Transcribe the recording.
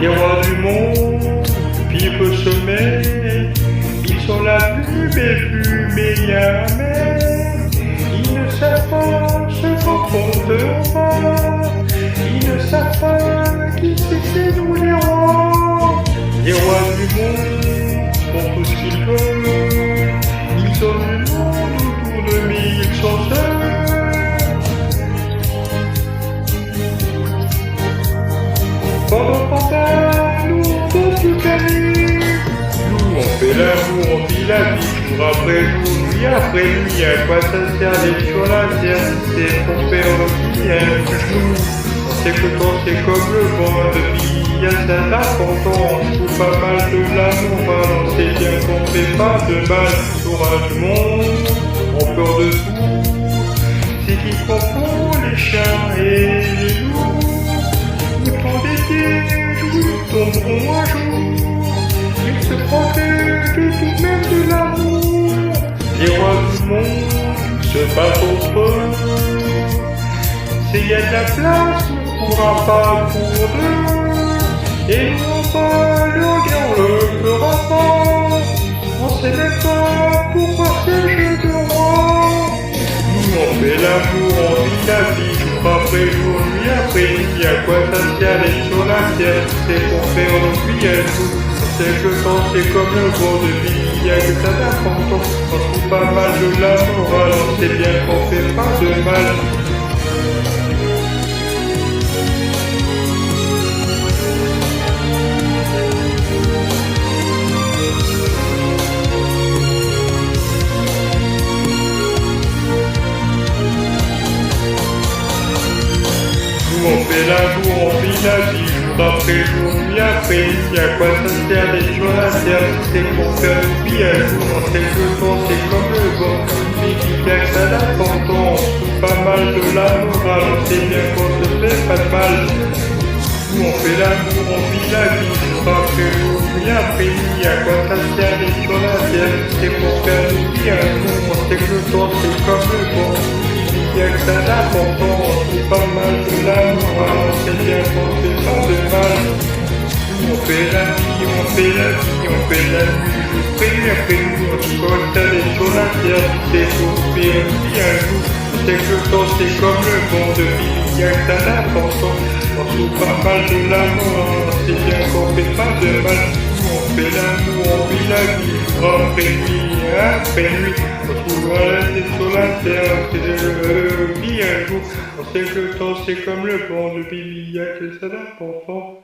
Les rois du monde vivent au sommet, ils sont la plus meilleure mère. Ils ne savent pas ce qu'on comptera, ils ne savent pas qui c'est nous les rois. Les rois du monde font tout ce qu'ils veulent, ils ont du monde autour de mais ils sont seuls. Nous on peut tout gagner. Nous on fait l'amour, on vit la vie, jour après jour, nuit après nuit. À quoi ça sert les sur la terre? C'est pour faire bien nous. On sait que quand c'est comme le vent de vie, il y a ça d'important. On joue pas mal de l'amour, on sait bien qu'on fait pas de mal. L'orage du monde, on peur de tout. C'est qui confond les chiens et les loups. Ils font des pièges où ils tomberont un jour. Ils se protègent de tout, même de l'amour. Les rois du monde se battent entre eux. S'il y a de la place, on ne pourra pas pour deux. Et nous on va leur dire, on le fera pas. On sait même pas pourquoi ces jeux de rois. Nous on fait l'amour, on vit la vie, jour après jour, nuit après nuit. À quoi ça sert les sur la terre? C'est pour faire nos vies à tout. On sait que le temps c'est comme le vent de vie, il y a que ça d'important. On trouve pas mal de la morale, on sait bien qu'on fait pas de mal. On fait l'amour, on vit la vie, jour après jour, nuit après nuit. À quoi ça sert les sur la terre? C'est pour faire une vie à jour. On sait que le temps c'est comme le vent, mais il y a que ça d'important. On trouve pas mal de la morale, on sait bien qu'on se fait pas de mal. Nous on fait l'amour, on vit la vie, jour après jour, nuit après nuit. À quoi ça sert les sur la terre? C'est pour faire une vie à jour. On sait que le temps c'est comme le vent, il y a que ça d'important. On trouve pas mal de la morale, on sait bien qu'on fait pas de mal. On fait la vie, on fait la vie, on fait la nuit, jour après nous, on se colle sur la terre, c'est pour faire une vie un jour. On sait que le temps c'est comme le vent de vie, il y a que ça d'important. On trouve pas mal de la morale, on sait bien qu'on fait pas de mal. On fait l'amour, on vit la vie, jour après nuit, on trouve la tête sur la terre, c'est de vie un jour. On sait que le temps c'est comme le vent de vie, il y a que ça d'important.